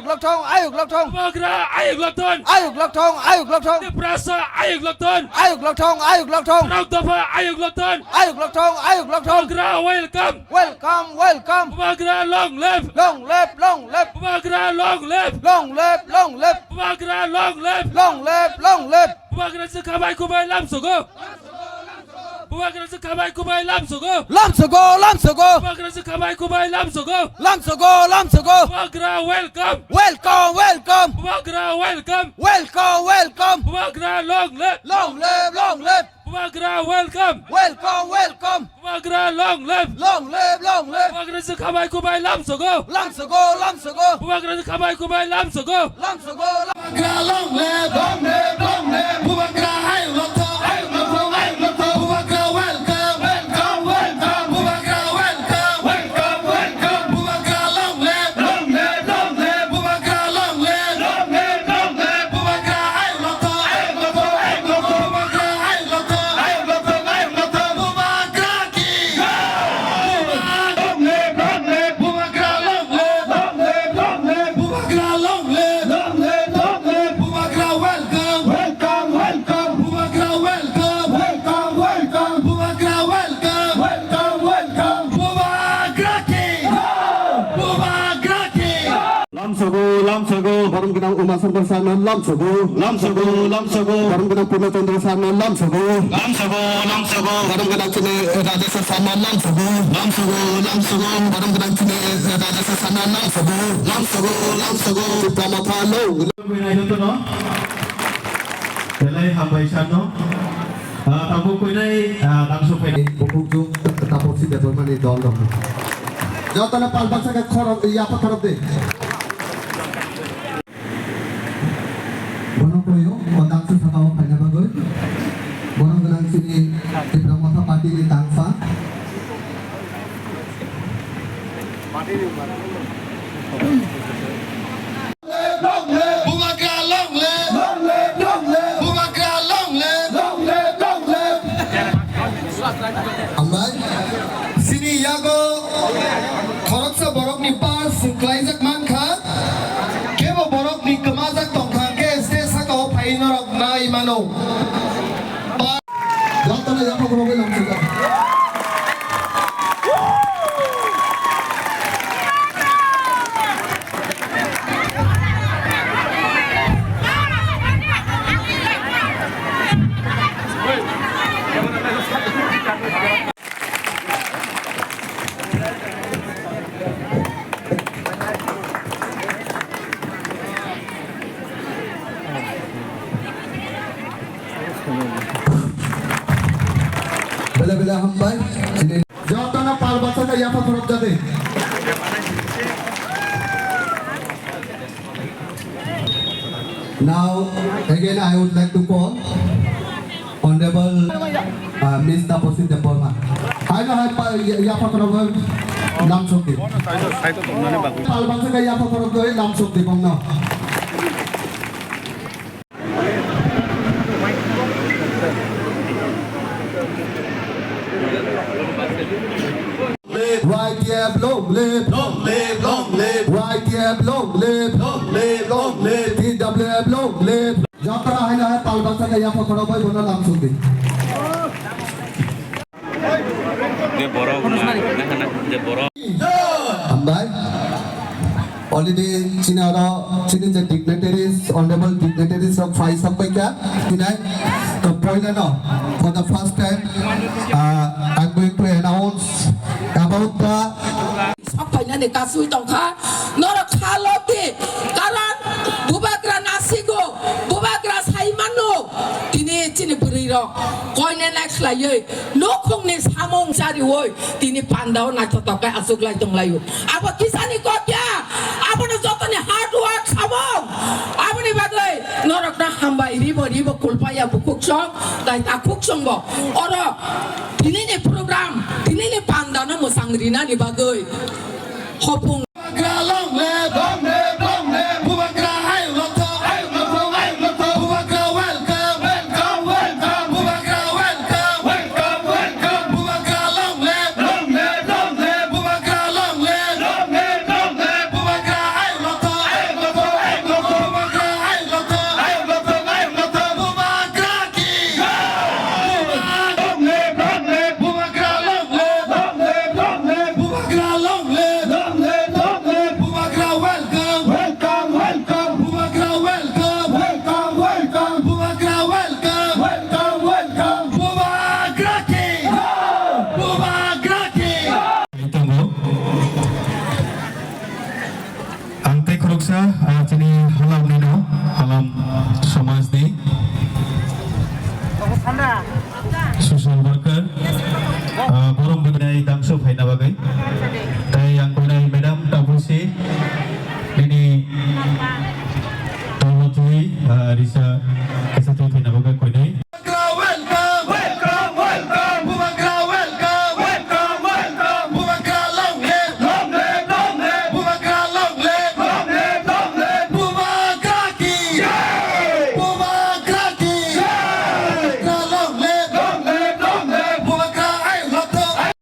Lokthong, Ayuk Lokthong, Bubagra Ayuk Lokthong, Ayuk Lokthong, Ayuk Lokthong, Deprasa Ayuk Lokthong, Ayuk Lokthong, Ayuk Lokthong, Raudafa Ayuk Lokthong, Ayuk Lokthong, Ayuk Lokthong. Bubagra welcome, Welcome, welcome. Bubagra long live, Long live, long live, Bubagra long live, long live, long live, Bubagra long live, long live, long live. Bubagra sekamai kubai lam sugo, Bubagra sekamai kubai lam sugo, Lam Sogo, Lam Sogo, Bubagra sekamai kubai lam sugo, Lam Sogo, Lam Sogo. Bubagra welcome, Welcome, welcome, Bubagra welcome, welcome, welcome. Bubagra long live, Long live, long live. Bubagra welcome, Welcome, welcome. Bubagra long live, Long live, long live. Bubagra sekamai kubai lam sugo, Lam Sogo, Lam Sogo, Bubagra sekamai kubai lam sugo, Lam Sogo, Lam Long live, long live, long live. Bubagra Ayuk Lokthong, Ayuk Lokthong, Ayuk Lokthong. Bubagra welcome, welcome, welcome. Bubagra welcome, welcome, welcome. Bubagra long live, long live, long live. Bubagra long live, long live, long live. Bubagra Ayuk Lokthong, Ayuk Lokthong, Ayuk Lokthong. Bubagra Ayuk Lokthong, Ayuk Lokthong, Ayuk Lokthong. Bubagra ki. Long live, long live. Bubagra long live, long live, long live. Bubagra long live, long live, long live. Bubagra welcome, welcome, welcome. Bubagra welcome, welcome, welcome. Bubagra welcome, welcome, welcome. Bubagra king, Bubagra king. Lam Sogo, Barum Genang Umasan bersama Lam Sogo, Barum Genang Purnachandra sama Lam Sogo, Barum Genang Cine Raja sama Lam Sogo, Barum Genang Cine Raja sama Lam Sogo, Diploma Palo. Kuinai itu no, belai hambaisan no, tamu kuinai langsung kuinai. Buku tapos si Deborman ni Don Dom. Jauh na palbang sa korok, iya apa korok deh. Bono koyo, kodang sa sakaw kanya bagoy. Bono genang sini diploma pa pati di tangfa. Long live, Bubagra long live, long live, long live. Bubagra long live, long live, long live. Amai, sini yago korok sa borok ni pas klaizak mangka. Kebo borok ni kemazak tongkang ke ste sakaw painorok na imano. Jauh na yapo korok Lam Sogo. Bela hambai, sini. Jauh na palbang sa kaya pa korok jate. Now, again, I would like to call Honorable Miss Taposin Deborma. Hai pa yapa korok Lam Sogo. Palbang sa kaya pa korok Lam Sogo bang no. Right here, long live, Long live, long live, right here, long live, long live, long live. TWF, long live. Jatra hai na hai palbang sa kaya pa korok bono Lam Sogo. dia borok, dia borok. Ambai, already China the dignitaries, honorable dignitaries of five sampai kya? Tonight, the point no. For the first time, I'm going to announce about the sampai nanti kasih tongka, norak haloti, karan Bubagra nasigo, Bubagra saimano, ini cini beriro, koinnya naik lagi, nukung nih samong cari woi, ini pandau naik tokai asuk lagi tong layu, apa kisah nih kopya, apa nih contohnya hard work samong, apa nih bagai, norak nah hamba ribo kulpaya bukuk song, dan takuk song bo, orang, ini nih program, ini nih pandau na musangrina nih bagai, hopung. Bubagra long live, long live, long live. Bubagra Ayuk Lokthong, Ayuk Lokthong, Ayuk Lokthong. Bubagra welcome, welcome, welcome. Bubagra welcome, welcome, welcome. Bubagra long live, long live, long live. Bubagra long live, long live, long live. Bubagra Ayuk Lokthong, Ayuk Lokthong, Paksa sini halam nino halam Samaj ni social worker borong benai dangso phaina bagai tai yang kunai madam tabusi ini tolotui risa